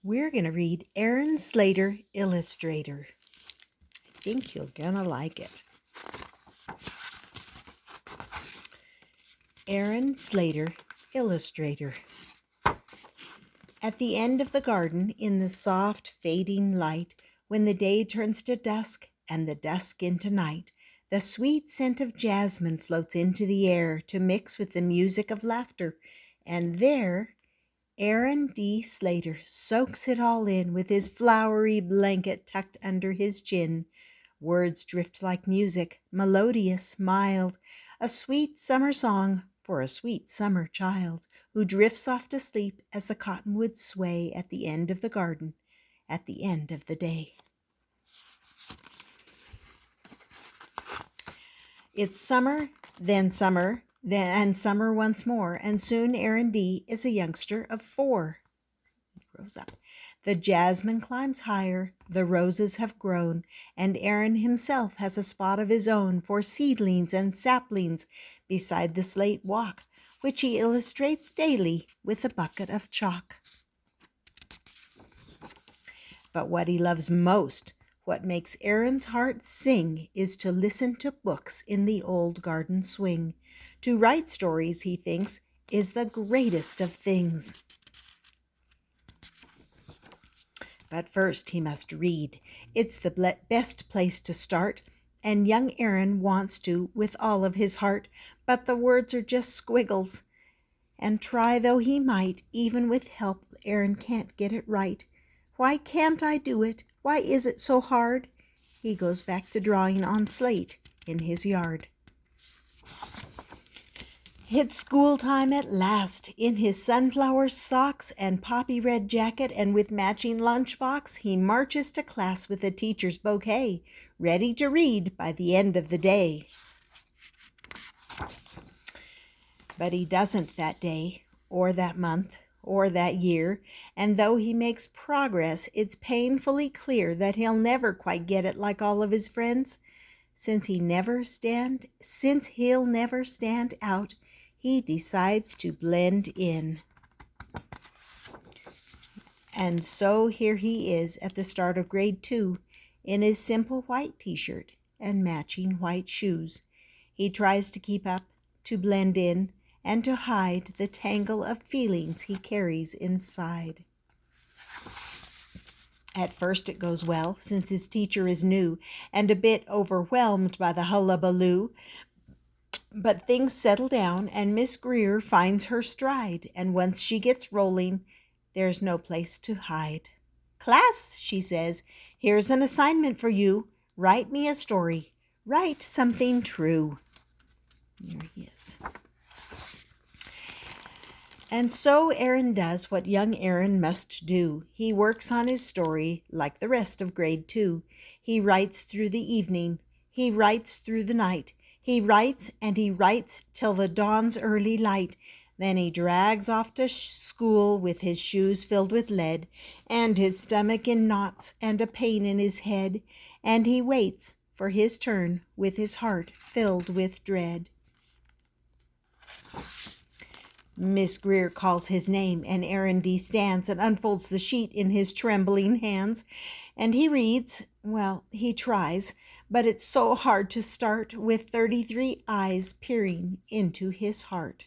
We're going to read Aaron Slater, Illustrator. I think you're going to like it. Aaron Slater, Illustrator. At the end of the garden, in the soft, fading light, when the day turns to dusk and the dusk into night, the sweet scent of jasmine floats into the air to mix with the music of laughter, and there Aaron D. Slater soaks it all in with his flowery blanket tucked under his chin. Words drift like music, melodious, mild, a sweet summer song for a sweet summer child who drifts off to sleep as the cottonwoods sway at the end of the garden, at the end of the day. It's summer, and summer once more, and soon Aaron D. is a youngster of 4. He grows up. The jasmine climbs higher, the roses have grown, and Aaron himself has a spot of his own for seedlings and saplings beside the slate walk, which he illustrates daily with a bucket of chalk. But what he loves most, what makes Aaron's heart sing, is to listen to books in the old garden swing. To write stories, he thinks, is the greatest of things. But first he must read. It's the best place to start, and young Aaron wants to with all of his heart, but the words are just squiggles. And try though he might, even with help, Aaron can't get it right. Why can't I do it? Why is it so hard? He goes back to drawing on slate in his yard. It's school time at last. In his sunflower socks and poppy red jacket and with matching lunchbox, he marches to class with a teacher's bouquet, ready to read by the end of the day. But he doesn't that day, or that month, or that year, and though he makes progress, it's painfully clear that he'll never quite get it like all of his friends. Since he'll never stand out, he decides to blend in. And so here he is at the start of grade 2, in his simple white t-shirt and matching white shoes. He tries to keep up, to blend in, and to hide the tangle of feelings he carries inside. At first it goes well, since his teacher is new and a bit overwhelmed by the hullabaloo. But things settle down, and Miss Greer finds her stride, and once she gets rolling, there's no place to hide. "Class," she says, "here's an assignment for you. Write me a story. Write something true." There he is. And so Aaron does what young Aaron must do. He works on his story like the rest of grade 2. He writes through the evening. He writes through the night. He writes and he writes till the dawn's early light. Then he drags off to school with his shoes filled with lead and his stomach in knots and a pain in his head. And he waits for his turn with his heart filled with dread. Miss Greer calls his name, and Aaron D. stands and unfolds the sheet in his trembling hands. And he reads, well, he tries, but it's so hard to start with 33 eyes peering into his heart.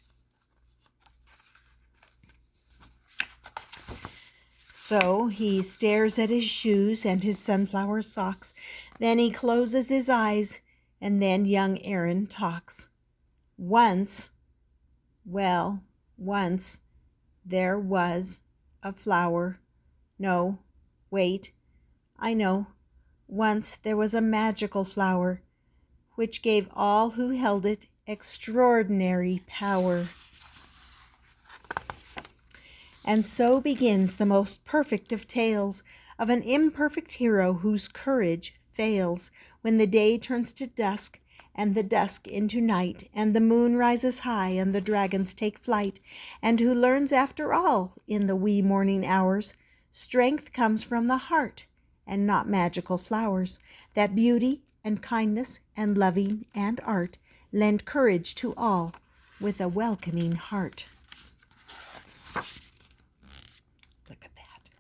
So he stares at his shoes and his sunflower socks. Then he closes his eyes, and then young Aaron talks. Once there was a flower. No, wait, I know. Once there was a magical flower, which gave all who held it extraordinary power. And so begins the most perfect of tales of an imperfect hero whose courage fails when the day turns to dusk and the dusk into night, and the moon rises high, and the dragons take flight, and who learns after all, in the wee morning hours, strength comes from the heart, and not magical flowers, that beauty and kindness and loving and art lend courage to all with a welcoming heart. Look at that.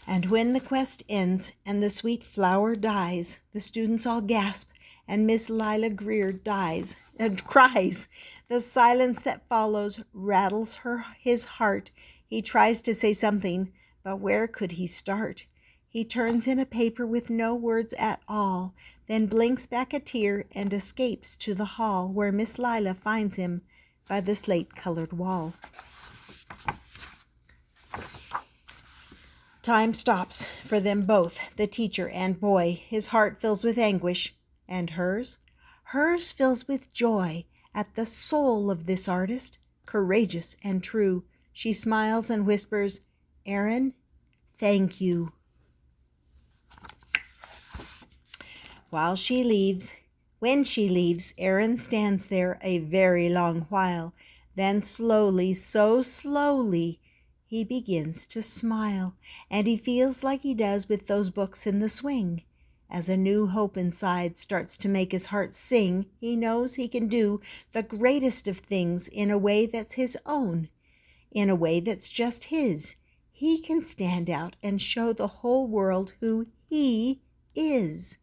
And when the quest ends and the sweet flower dies, the students all gasp, and Miss Lila Greer dies and cries. The silence that follows rattles his heart. He tries to say something, but where could he start? He turns in a paper with no words at all, then blinks back a tear and escapes to the hall where Miss Lila finds him by the slate-colored wall. Time stops for them both, the teacher and boy. His heart fills with anguish. And hers? Hers fills with joy at the soul of this artist, courageous and true. She smiles and whispers, "Aaron, thank you." When she leaves, Aaron stands there a very long while. Then slowly, so slowly, he begins to smile, and he feels like he does with those books in the swing. As a new hope inside starts to make his heart sing, he knows he can do the greatest of things in a way that's his own, in a way that's just his. He can stand out and show the whole world who he is.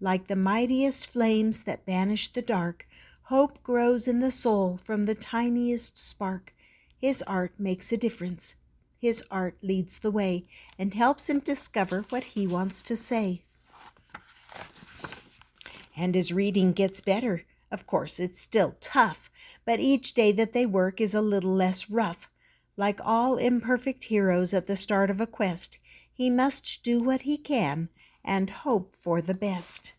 Like the mightiest flames that banish the dark, hope grows in the soul from the tiniest spark. His art makes a difference. His art leads the way and helps him discover what he wants to say. And his reading gets better. Of course, it's still tough, but each day that they work is a little less rough. Like all imperfect heroes at the start of a quest, he must do what he can and hope for the best.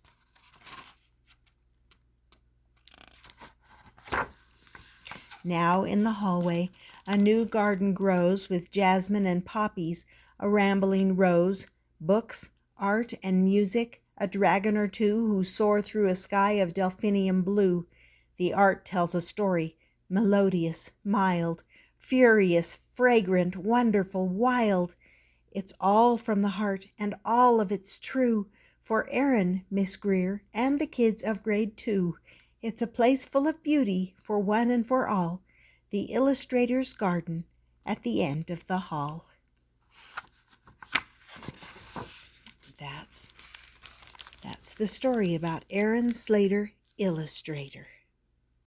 Now in the hallway, a new garden grows with jasmine and poppies, a rambling rose, books, art, and music, a dragon or two who soar through a sky of delphinium blue. The art tells a story, melodious, mild, furious, fragrant, wonderful, wild. It's all from the heart, and all of it's true, for Aaron, Miss Greer, and the kids of grade 2. It's a place full of beauty for one and for all, the Illustrator's garden at the end of the hall. That's the story about Aaron Slater, Illustrator.